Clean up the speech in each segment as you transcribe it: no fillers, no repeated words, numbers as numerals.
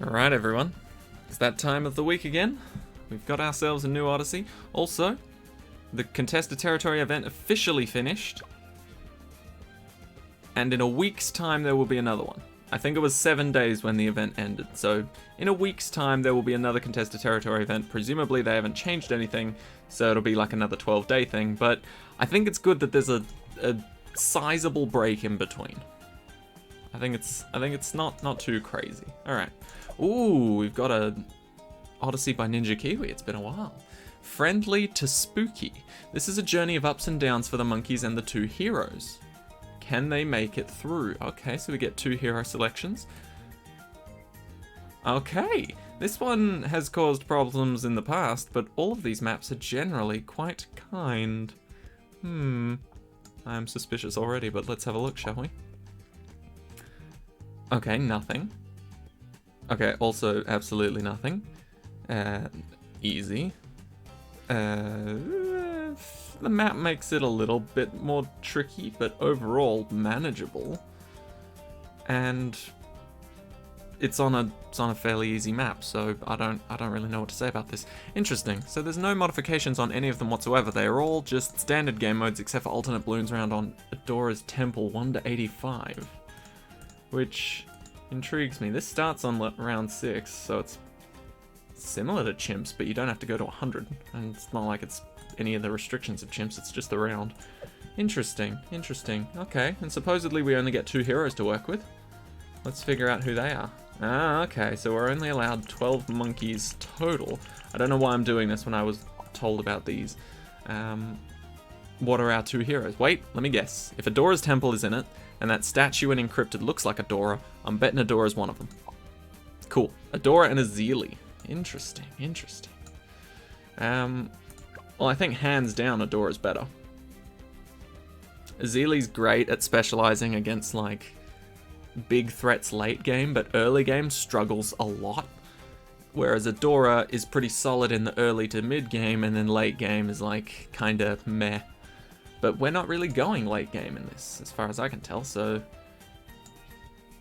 Alright everyone, it's that time of the week again. We've got ourselves a new Odyssey. Also, the Contested Territory event officially finished. And in a week's time there will be another one. I think it was 7 days when the event ended, so in a week's time there will be another Contested Territory event. Presumably they haven't changed anything, so it'll be like another 12-day thing, but I think it's good that there's a sizable break in between. I think it's not too crazy. Alright. Ooh, we've got a Odyssey by Ninja Kiwi. It's been a while. Friendly to spooky. This is a journey of ups and downs for the monkeys and the two heroes. Can they make it through? Okay, so we get 2 hero selections. Okay, this one has caused problems in the past, but all of these maps are generally quite kind. I'm suspicious already, but let's have a look, shall we? Okay, nothing. Okay, also absolutely nothing. Easy. The map makes it a little bit more tricky, but overall manageable. And it's on a fairly easy map, so I don't really know what to say about this. Interesting. So there's no modifications on any of them whatsoever. They are all just standard game modes, except for alternate balloons round on Adora's Temple 1 to 85, which intrigues me. This starts on round 6, so it's similar to Chimps, but you don't have to go to 100, and it's not like it's any of the restrictions of Chimps, it's just the round. Interesting, interesting. Okay, and supposedly we only get 2 heroes to work with. Let's figure out who they are. Ah, okay, so we're only allowed 12 monkeys total. I don't know why I'm doing this when I was told about these. What are our 2 heroes? Wait, let me guess. If Adora's Temple is in it, and that statue in Encrypted looks like Adora, I'm betting Adora's one of them. Cool. Adora and Azili. Interesting, interesting. Well, I think hands down Adora's better. Azili's great at specializing against, like, big threats late game, but early game struggles a lot. Whereas Adora is pretty solid in the early to mid game, and then late game is, like, kinda meh. But we're not really going late game in this, as far as I can tell, so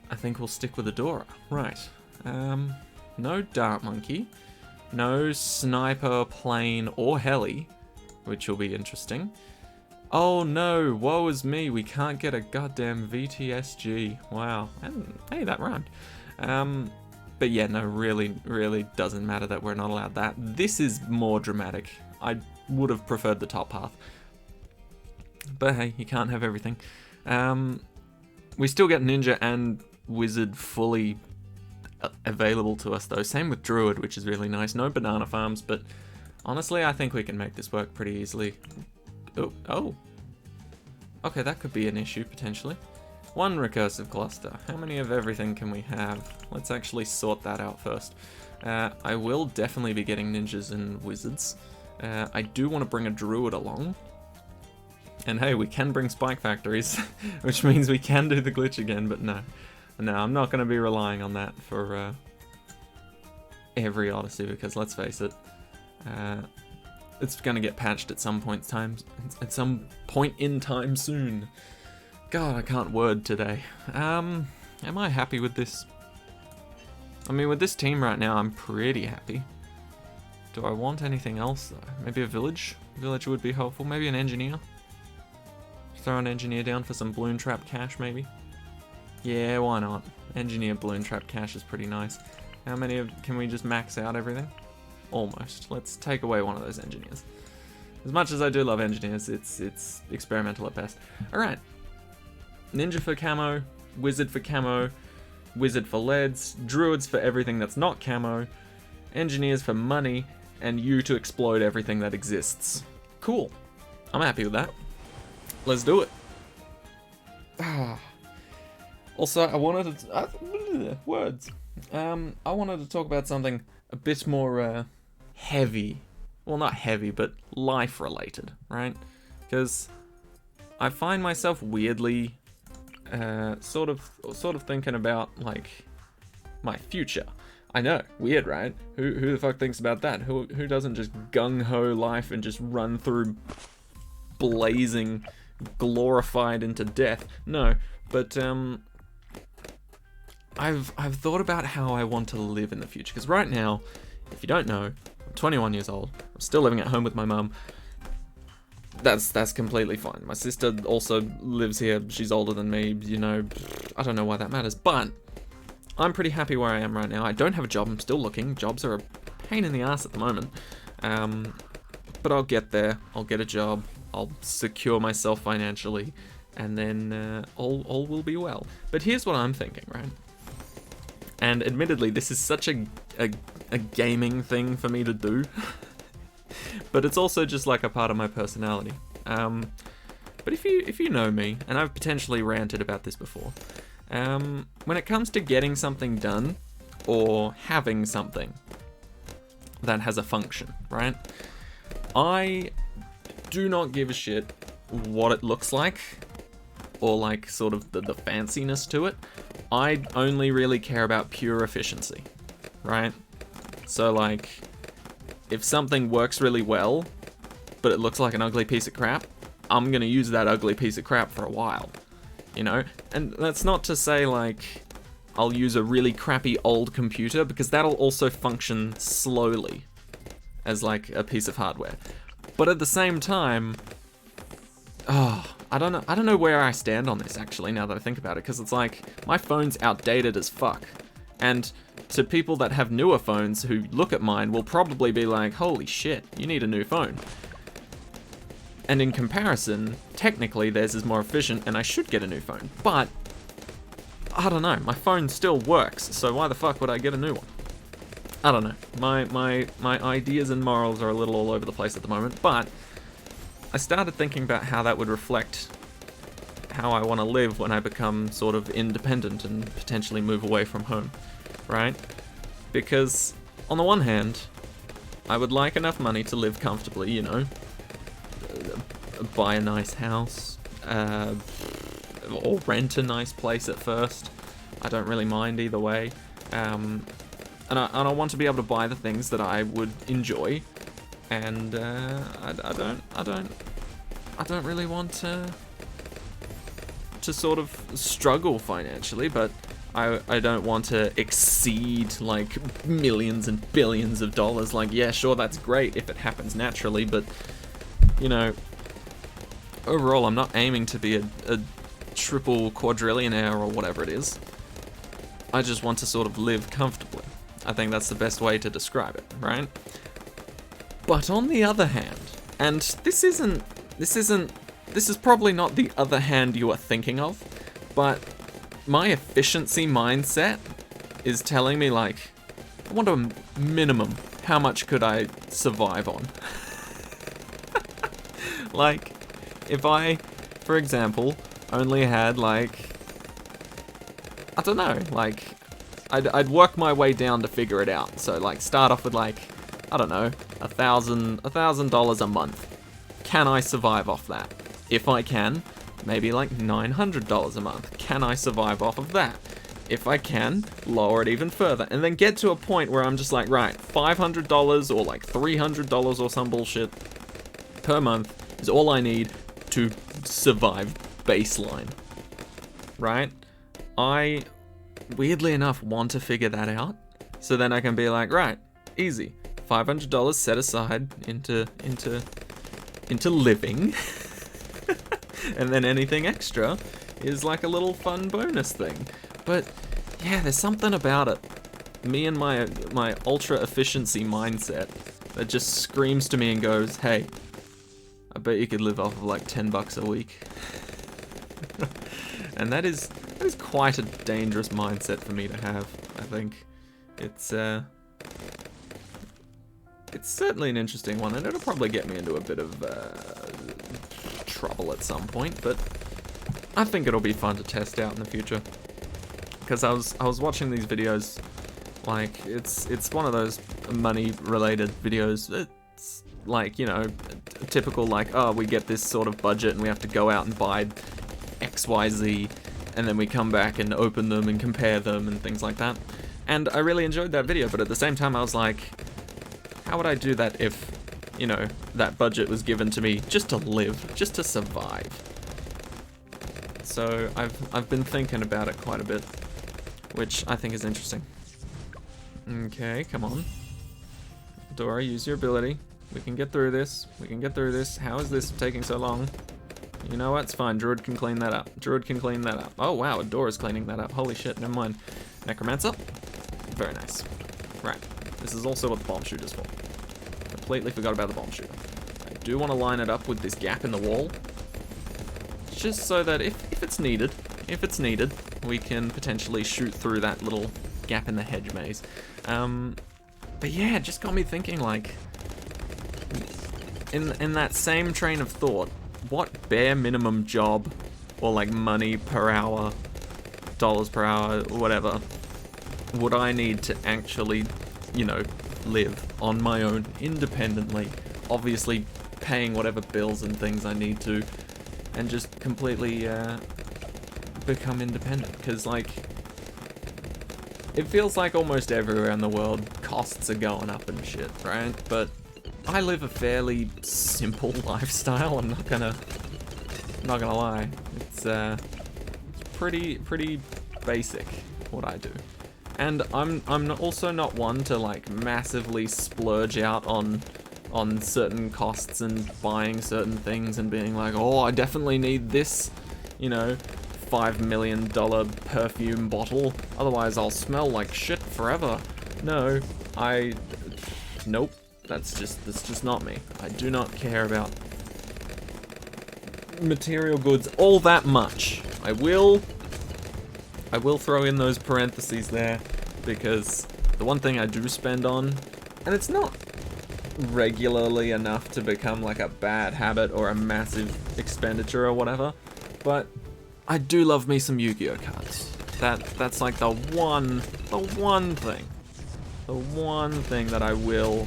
I think we'll stick with Adora. Right. No Dart Monkey. No Sniper, Plane, or Heli, which will be interesting. Oh no, woe is me, we can't get a goddamn VTSG. Wow. And hey, that rhymed. But yeah, no, really doesn't matter that we're not allowed that. This is more dramatic. I would have preferred the top path. But hey, you can't have everything. We still get Ninja and Wizard fully available to us though. Same with Druid, which is really nice. No banana farms, but honestly, I think we can make this work pretty easily. Oh. Okay, that could be an issue, potentially. 1 recursive cluster. How many of everything can we have? Let's actually sort that out first. I will definitely be getting ninjas and wizards. I do want to bring a druid along. And hey, we can bring spike factories, which means we can do the glitch again, but no. No, I'm not going to be relying on that for every Odyssey, because let's face it, it's going to get patched at some point in time soon. God, I can't word today. Am I happy with this? I mean, with this team right now, I'm pretty happy. Do I want anything else, though? Maybe a village? Village would be helpful. Maybe an engineer? Throw an engineer down for some balloon trap cash, maybe? Yeah, why not? Engineer balloon trap cash is pretty nice. How many can we just max out everything? Almost. Let's take away one of those engineers. As much as I do love engineers, it's experimental at best. Alright. Ninja for camo, wizard for camo, wizard for leads, druids for everything that's not camo, engineers for money, and you to explode everything that exists. Cool. I'm happy with that. Let's do it. Also, I wanted to... words. I wanted to talk about something a bit more heavy. Well, not heavy, but life-related, right? Because I find myself weirdly sort of thinking about, like, my future. I know, weird, right? Who the fuck thinks about that? Who doesn't just gung-ho life and just run through blazing, glorified into death? No, but I've thought about how I want to live in the future, because right now, if you don't know, I'm 21 years old. I'm still living at home with my mum. That's completely fine. My sister also lives here. She's older than me, you know. I don't know why that matters, but I'm pretty happy where I am right now. I don't have a job. I'm still looking. Jobs are a pain in the ass at the moment. But I'll get there. I'll get a job. I'll secure myself financially, and then all will be well. But here's what I'm thinking, right? And admittedly, this is such a gaming thing for me to do. But it's also just like a part of my personality. But if you know me, and I've potentially ranted about this before, when it comes to getting something done, or having something that has a function, right? I do not give a shit what it looks like, or like sort of the fanciness to it. I only really care about pure efficiency, right? So like, if something works really well, but it looks like an ugly piece of crap, I'm gonna use that ugly piece of crap for a while, you know? And that's not to say like, I'll use a really crappy old computer, because that'll also function slowly as like a piece of hardware. But at the same time, I don't know where I stand on this actually, now that I think about it, because it's like, my phone's outdated as fuck. And to people that have newer phones who look at mine will probably be like, holy shit, you need a new phone. And in comparison, technically theirs is more efficient and I should get a new phone. But, I don't know, my phone still works, so why the fuck would I get a new one? I don't know, my ideas and morals are a little all over the place at the moment, but I started thinking about how that would reflect how I want to live when I become sort of independent and potentially move away from home, right? Because on the one hand, I would like enough money to live comfortably, you know, buy a nice house, or rent a nice place at first. I don't really mind either way. And I want to be able to buy the things that I would enjoy, and I don't really want to sort of struggle financially, but I don't want to exceed like millions and billions of dollars. Like, yeah, sure, that's great if it happens naturally, but you know, overall, I'm not aiming to be a triple quadrillionaire or whatever it is. I just want to sort of live comfortably. I think that's the best way to describe it, right? But on the other hand, and this is probably not the other hand you are thinking of, but my efficiency mindset is telling me like, I want a minimum, how much could I survive on? Like, if I, for example, only had like, I don't know, like, I'd work my way down to figure it out. So like, start off with like, I don't know, $1,000 a month. Can I survive off that? If I can, maybe like $900 a month. Can I survive off of that? If I can, lower it even further. And then get to a point where I'm just like, right, $500 or like $300 or some bullshit per month is all I need to survive baseline. Right? I, weirdly enough, want to figure that out. So then I can be like, right, easy. $500 set aside into living. And then anything extra is like a little fun bonus thing. But yeah, there's something about it. Me and my ultra efficiency mindset that just screams to me and goes, hey, I bet you could live off of like $10 a week. And that is quite a dangerous mindset for me to have, I think. It's certainly an interesting one, and it'll probably get me into a bit of trouble at some point, but I think it'll be fun to test out in the future. Because I was watching these videos, like, it's one of those money-related videos. It's like, you know, typical, like, oh, we get this sort of budget and we have to go out and buy XYZ, and then we come back and open them and compare them and things like that. And I really enjoyed that video, but at the same time I was like, how would I do that if, you know, that budget was given to me just to live, just to survive? So I've been thinking about it quite a bit. which I think is interesting. Okay, come on. Dora, use your ability. We can get through this. We can get through this. How is this taking so long? You know what? It's fine. Druid can clean that up. Druid can clean that up. Oh, wow. Dora's cleaning that up. Holy shit. Never mind. Necromancer. Very nice. Right. This is also what the bomb shooter's for. Completely forgot about the bomb shooter. I do want to line it up with this gap in the wall. Just so that if it's needed, we can potentially shoot through that little gap in the hedge maze. But yeah, it just got me thinking, like, in that same train of thought, what bare minimum job or like money per hour, dollars per hour, whatever, would I need to actually, you know, live on my own independently, obviously paying whatever bills and things I need to, and just completely become independent? Because, like, it feels like almost everywhere in the world costs are going up and shit, right? But I live a fairly simple lifestyle. I'm not gonna lie. It's pretty basic what I do, and I'm also not one to like massively splurge out on certain costs and buying certain things and being like, oh, I definitely need this, you know, $5 million perfume bottle, otherwise I'll smell like shit forever. No, nope. That's just not me. I do not care about material goods all that much. I will throw in those parentheses there, because the one thing I do spend on, and it's not regularly enough to become like a bad habit or a massive expenditure or whatever, but I do love me some Yu-Gi-Oh cards. That's like the one thing that I will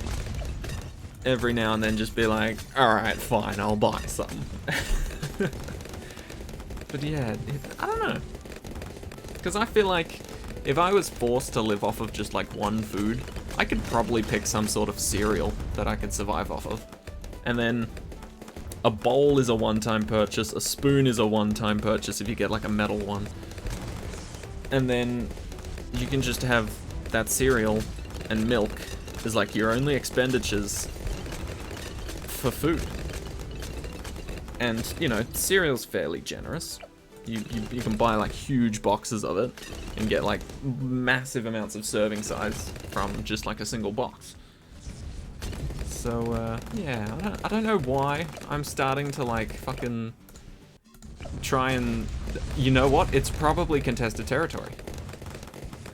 every now and then just be like, alright, fine, I'll buy some. But yeah, I don't know. Because I feel like if I was forced to live off of just like one food, I could probably pick some sort of cereal that I could survive off of. And then a bowl is a one-time purchase, a spoon is a one-time purchase if you get like a metal one. And then you can just have that cereal and milk is like your only expenditures for food. And, you know, cereal's fairly generous. You can buy like huge boxes of it and get like massive amounts of serving size from just like a single box. So, yeah, I don't know why I'm starting to like fucking try and, you know what? It's probably contested territory.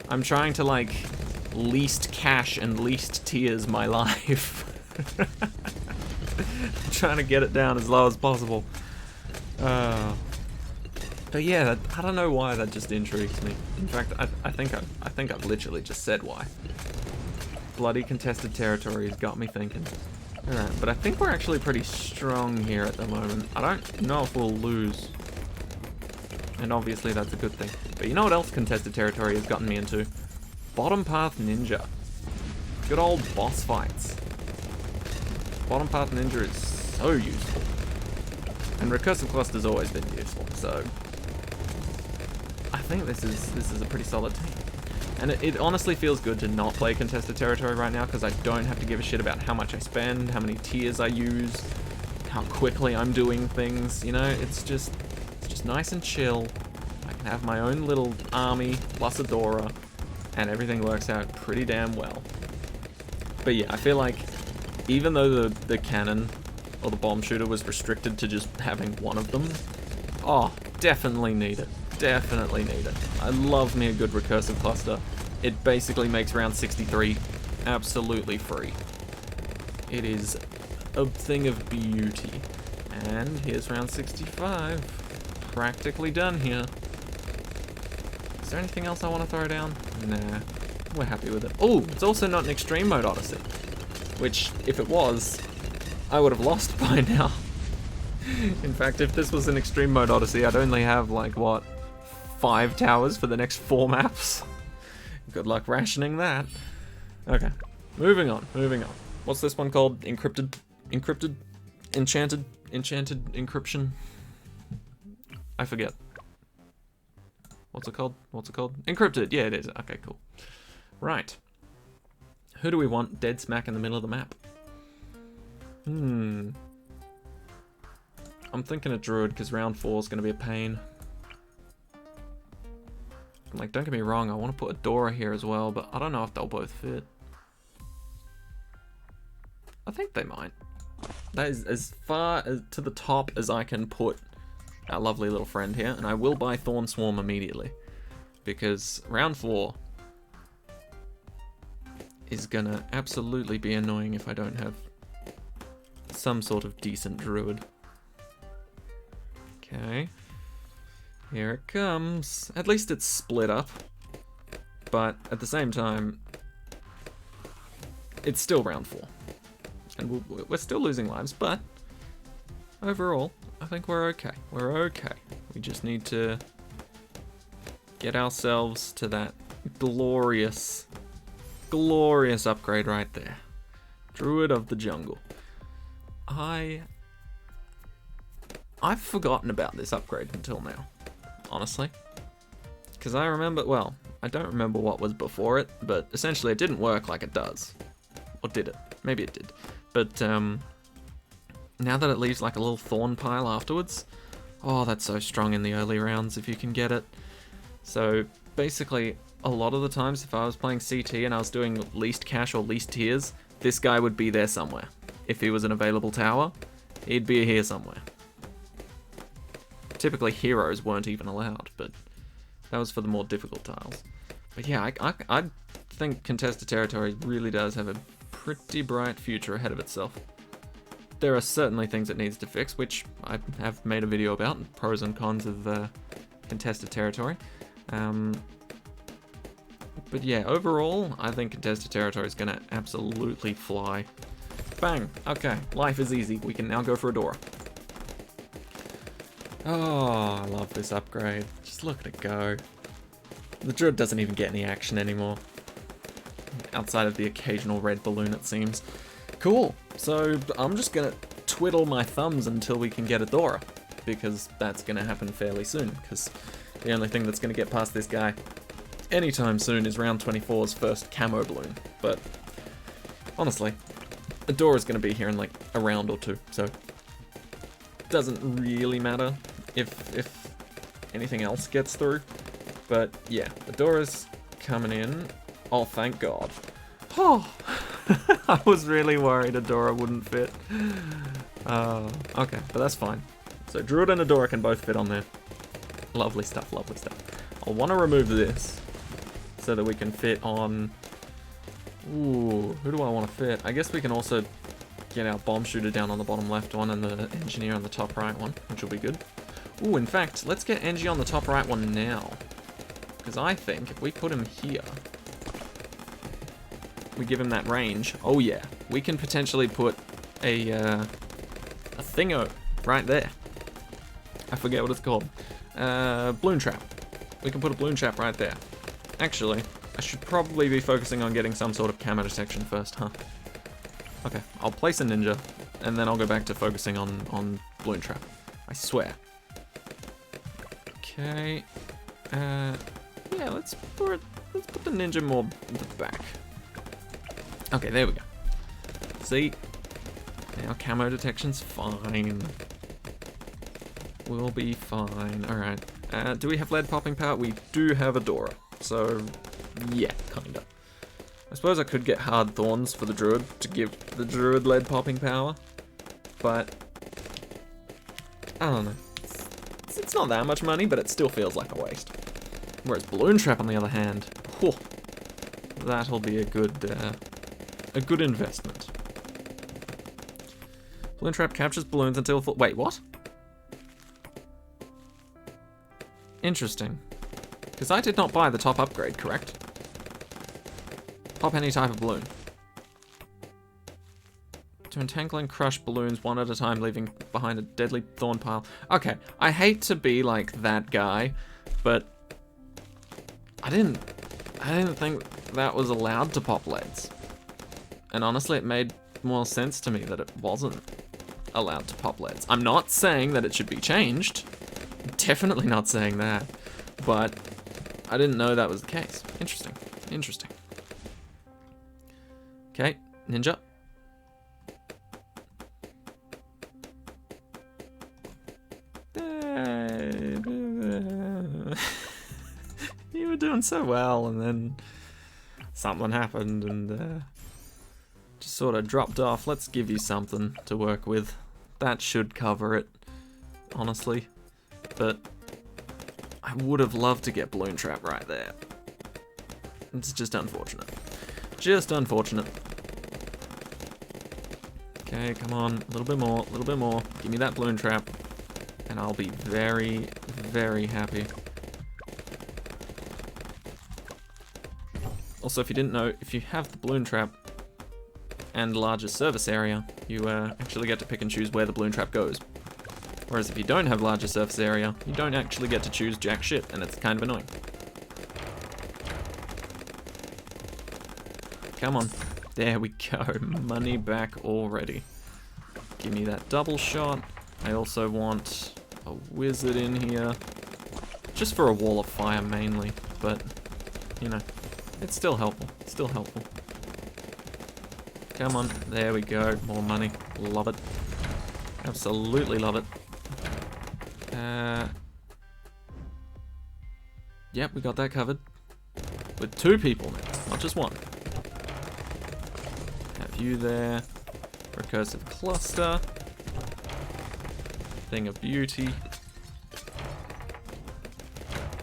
I'm trying to like least cash and least tears my life. I'm trying to get it down as low as possible. But yeah, I don't know why that just intrigues me. In fact, I think I've literally just said why. Bloody contested territory has got me thinking. Alright, but I think we're actually pretty strong here at the moment. I don't know if we'll lose. And obviously that's a good thing. But you know what else contested territory has gotten me into? Bottom Path Ninja. Good old boss fights. Bottom Path Ninja is so useful. And Recursive Cluster's always been useful, so I think this is a pretty solid team. And it honestly feels good to not play contested territory right now, because I don't have to give a shit about how much I spend, how many tiers I use, how quickly I'm doing things, you know? It's just nice and chill. I can have my own little army plus Adora, and everything works out pretty damn well. But yeah, I feel like even though the cannon or the bomb shooter was restricted to just having one of them, oh, definitely need it. Definitely need it. I love me a good recursive cluster. It basically makes round 63 absolutely free. It is a thing of beauty. And here's round 65. Practically done here. Is there anything else I want to throw down? Nah, we're happy with it. Oh, it's also not an extreme mode Odyssey. Which, if it was, I would have lost by now. In fact, if this was an extreme mode Odyssey, I'd only have, like, what, 5 towers for the next 4 maps? Good luck rationing that. Okay, moving on. What's this one called? Encrypted? Enchanted encryption? I forget. What's it called? What's it called? Encrypted. Yeah, it is. Okay, cool. Right. Who do we want dead smack in the middle of the map? I'm thinking a druid, because round 4 is going to be a pain. Like, don't get me wrong, I want to put a Dora here as well, but I don't know if they'll both fit. I think they might. That is as far as to the top as I can put our lovely little friend here, and I will buy Thorn Swarm immediately, because round 4 is gonna absolutely be annoying if I don't have some sort of decent druid. Okay. Here it comes. At least it's split up. But at the same time, it's still round 4. And we're still losing lives, but overall, I think we're okay. We're okay. We just need to get ourselves to that glorious, glorious upgrade right there. Druid of the Jungle. I've forgotten about this upgrade until now, honestly. Because I remember, well, I don't remember what was before it, but essentially it didn't work like it does. Or did it? Maybe it did. But now that it leaves like a little thorn pile afterwards, oh, that's so strong in the early rounds if you can get it. So basically, a lot of the times if I was playing CT and I was doing least cash or least tiers, this guy would be there somewhere. If he was an available tower, he'd be here somewhere. Typically heroes weren't even allowed, but that was for the more difficult tiles. But yeah, I think Contested Territory really does have a pretty bright future ahead of itself. There are certainly things it needs to fix, which I have made a video about, pros and cons of Contested Territory. But yeah, overall, I think Contested Territory is going to absolutely fly. Bang! Okay, life is easy. We can now go for a Dora. Oh, I love this upgrade. Just look at it go. The druid doesn't even get any action anymore. Outside of the occasional red balloon, it seems. Cool. So I'm just gonna twiddle my thumbs until we can get a Dora, because that's gonna happen fairly soon, because the only thing that's gonna get past this guy anytime soon is round 24's first camo balloon. But honestly, a Dora's gonna be here in like a round or two, so it doesn't really matter if anything else gets through. But yeah, the Dora's coming in. Oh, thank God. Oh, I was really worried a Dora wouldn't fit. Okay, but that's fine. So Druid and a Dora can both fit on there. Lovely stuff, lovely stuff. I'll want to remove this so that we can fit on... Ooh, who do I want to fit? I guess we can also get our bomb shooter down on the bottom left one and the engineer on the top right one, which will be good. Ooh, in fact, let's get Engie on the top right one now. Because I think if we put him here, we give him that range. Oh yeah, we can potentially put a thingo right there. I forget what it's called. Balloon trap. We can put a balloon trap right there. Actually, I should probably be focusing on getting some sort of camo detection first, huh? Okay, I'll place a ninja, and then I'll go back to focusing on balloon trap. I swear. Okay. Yeah, let's put the ninja more in the back. Okay, there we go. See? Now camo detection's fine. We'll be fine. Alright. Do we have lead popping power? We do have a Dora. So, yeah, kinda. I suppose I could get hard thorns for the druid to give the druid lead popping power. But, I don't know. It's not that much money, but it still feels like a waste. Whereas balloon trap, on the other hand, whew, that'll be a good investment. Balloon trap captures balloons until full. Wait, what? Interesting. Because I did not buy the top upgrade, correct? Pop any type of balloon. To entangle and crush balloons one at a time, leaving behind a deadly thorn pile. Okay, I hate to be like that guy, but I didn't think that was allowed to pop leads. And honestly, it made more sense to me that it wasn't allowed to pop leads. I'm not saying that it should be changed. Definitely not saying that. But I didn't know that was the case. Interesting. Interesting. Okay, ninja. You were doing so well, and then something happened and just sort of dropped off. Let's give you something to work with. That should cover it, honestly. But I would have loved to get Balloon Trap right there. It's just unfortunate. Just unfortunate. Okay, come on. A little bit more, a little bit more. Give me that Balloon Trap. And I'll be very, very happy. Also, if you didn't know, if you have the Balloon Trap and larger surface area, you actually get to pick and choose where the Balloon Trap goes. Whereas if you don't have larger surface area, you don't actually get to choose jack shit, and it's kind of annoying. Come on. There we go. Money back already. Give me that double shot. I also want a wizard in here. Just for a wall of fire mainly, but, you know, it's still helpful. It's still helpful. Come on. There we go. More money. Love it. Absolutely love it. Yep, we got that covered. With 2 people now, not just 1. Have you there. Recursive cluster. Thing of beauty.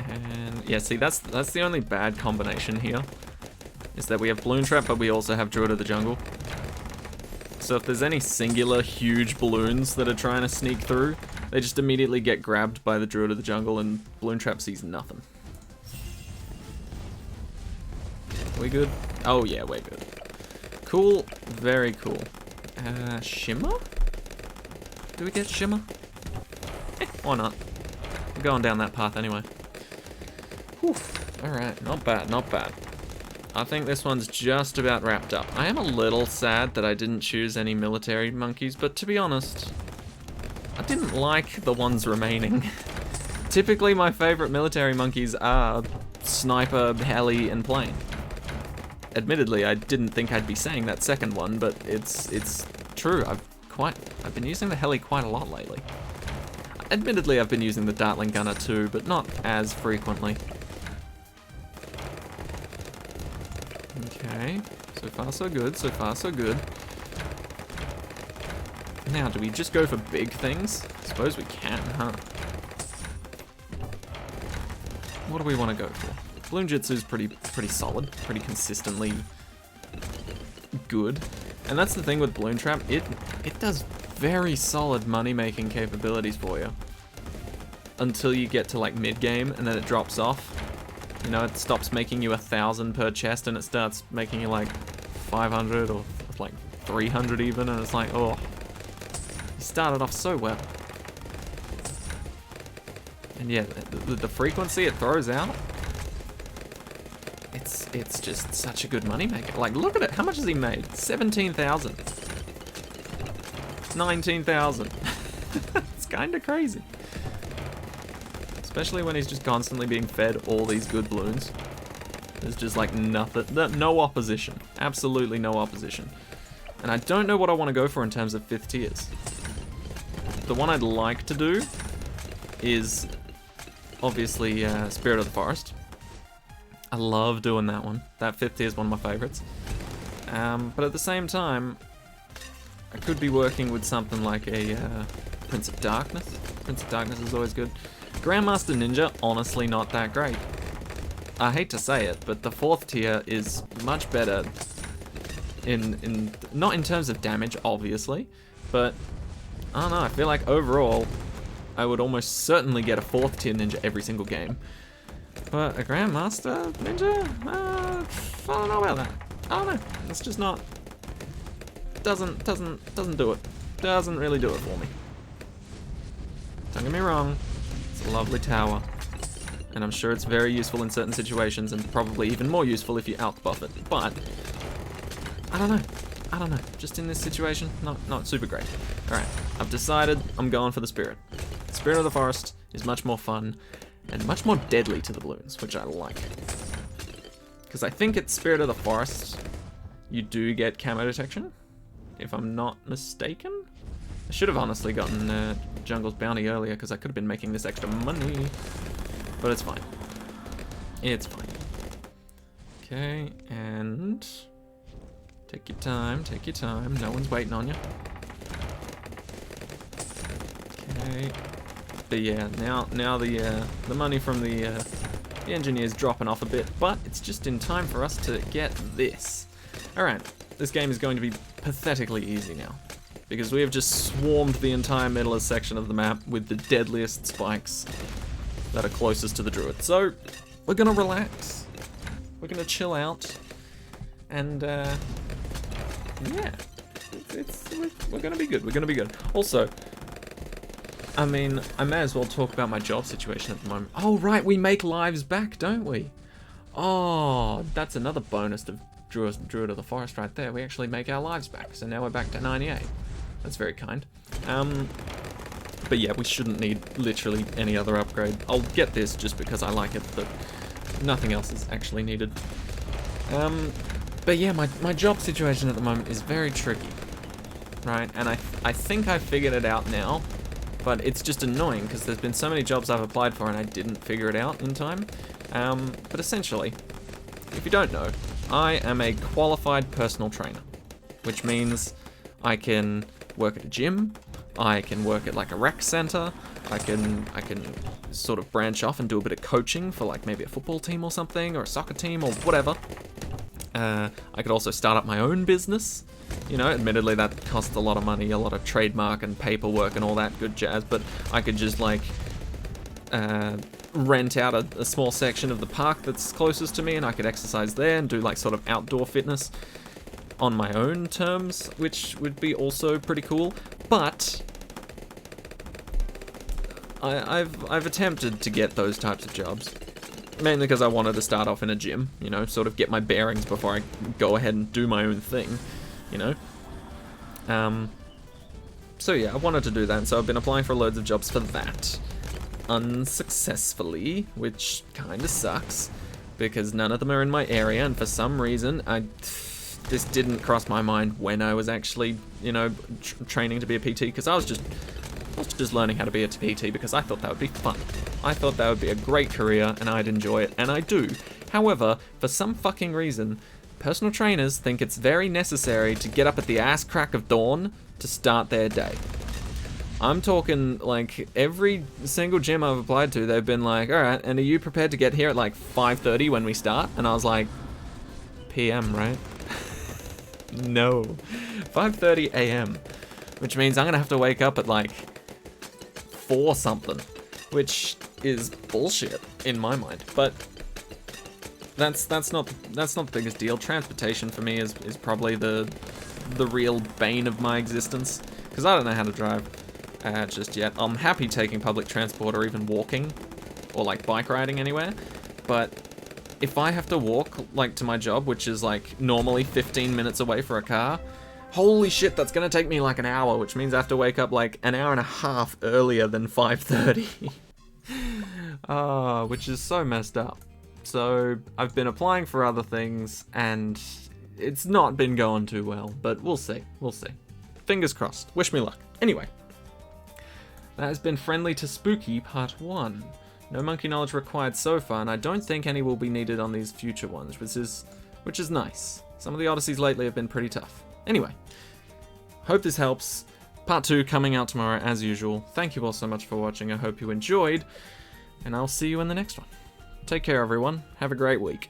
And yeah, see, that's the only bad combination here. Is that we have Balloon Trap, but we also have Druid of the Jungle. So if there's any singular huge balloons that are trying to sneak through, they just immediately get grabbed by the Druid of the Jungle and Balloon Trap sees nothing. Are we good? Oh yeah, we're good. Cool, very cool. Shimmer? Do we get Shimmer? Why not? We're going down that path anyway. Whew. Alright, not bad, not bad. I think this one's just about wrapped up. I am a little sad that I didn't choose any military monkeys, but to be honest, I didn't like the ones remaining. Typically my favorite military monkeys are Sniper, Heli, and Plane. Admittedly, I didn't think I'd be saying that second one, but it's true. I've been using the Heli quite a lot lately. Admittedly, I've been using the Dartling Gunner too, but not as frequently. Okay, so far so good, so far so good. Now, do we just go for big things? I suppose we can, huh? What do we want to go for? Balloon Jitsu's pretty solid, pretty consistently good. And that's the thing with Balloon Trap, it does very solid money-making capabilities for you. Until you get to like mid-game, and then it drops off. You know, it stops making you 1,000 per chest, and it starts making you like 500 or like 300 even, and it's like, oh. You started off so well. And yeah, the frequency it throws out, it's just such a good moneymaker. Like, look at it. How much has he made? 17,000. 19,000. It's kind of crazy. Especially when he's just constantly being fed all these good balloons. There's just like nothing, no opposition. Absolutely no opposition. And I don't know what I want to go for in terms of 5th tiers. The one I'd like to do is obviously Spirit of the Forest. I love doing that one. That 5th tier is one of my favorites. But at the same time, I could be working with something like a Prince of Darkness. Prince of Darkness is always good. Grandmaster Ninja, honestly not that great. I hate to say it, but the 4th tier is much better in not in terms of damage, obviously, but I don't know, I feel like overall, I would almost certainly get a 4th tier ninja every single game. But a Grandmaster Ninja? I don't know about that. I don't know. It's just not... Doesn't do it. Doesn't really do it for me. Don't get me wrong. It's a lovely tower. And I'm sure it's very useful in certain situations, and probably even more useful if you outbuff it. But I don't know. I don't know. Just in this situation, not super great. Alright, I've decided I'm going for the Spirit. Spirit of the Forest is much more fun. and much more deadly to the balloons, which I like. Because I think it's Spirit of the Forest, you do get camo detection, if I'm not mistaken. I should have honestly gotten Jungle's Bounty earlier, because I could have been making this extra money. But it's fine. It's fine. Okay, and take your time, take your time. No one's waiting on you. Okay. But yeah, now the money from the engineer's dropping off a bit, but it's just in time for us to get this. Alright, this game is going to be pathetically easy now, because we have just swarmed the entire middle section of the map with the deadliest spikes that are closest to the druid. So, we're gonna relax, we're gonna chill out, and yeah, we're gonna be good, we're gonna be good. Also, I mean, I may as well talk about my job situation at the moment. Oh, right, we make lives back, don't we? Oh, that's another bonus to Druid of the Forest right there. We actually make our lives back, so now we're back to 98. That's very kind. But yeah, we shouldn't need literally any other upgrade. I'll get this just because I like it, but nothing else is actually needed. But yeah, my job situation at the moment is very tricky, right? And I think I figured it out now. But it's just annoying because there's been so many jobs I've applied for and I didn't figure it out in time. But essentially, if you don't know, I am a qualified personal trainer, which means I can work at a gym, I can work at like a rec center, I can sort of branch off and do a bit of coaching for like maybe a football team or something, or a soccer team or whatever. I could also start up my own business. You know, admittedly that costs a lot of money, a lot of trademark and paperwork and all that good jazz, but I could just like rent out a small section of the park that's closest to me and I could exercise there and do like sort of outdoor fitness on my own terms, which would be also pretty cool. But I've attempted to get those types of jobs, mainly because I wanted to start off in a gym, you know, sort of get my bearings before I go ahead and do my own thing. You know? So yeah, I wanted to do that, so I've been applying for loads of jobs for that. Unsuccessfully, which kinda sucks, because none of them are in my area, and for some reason, this didn't cross my mind when I was actually, you know, training to be a PT, because I was just learning how to be a PT because I thought that would be fun. I thought that would be a great career, and I'd enjoy it, and I do. However, for some fucking reason, personal trainers think it's very necessary to get up at the ass crack of dawn to start their day. I'm talking like every single gym I've applied to, they've been like, alright, and are you prepared to get here at like 5:30 when we start? And I was like, PM, right? No. 5:30 AM. Which means I'm gonna have to wake up at like 4 something. Which is bullshit in my mind. But that's not the biggest deal. Transportation for me is probably the real bane of my existence, because I don't know how to drive just yet. I'm happy taking public transport or even walking or like bike riding anywhere, but if I have to walk like to my job, which is like normally 15 minutes away for a car, holy shit, that's gonna take me like an hour, which means I have to wake up like an hour and a half earlier than 5:30. Which is so messed up. So I've been applying for other things and it's not been going too well, but we'll see. Fingers crossed. Wish me luck. Anyway, that has been Friendly to Spooky Part 1. No monkey knowledge required so far, and I don't think any will be needed on these future ones, which is nice. Some of the Odysseys lately have been pretty tough. Anyway, hope this helps. Part 2 coming out tomorrow as usual. Thank you all so much for watching. I hope you enjoyed, and I'll see you in the next one. Take care, everyone. Have a great week.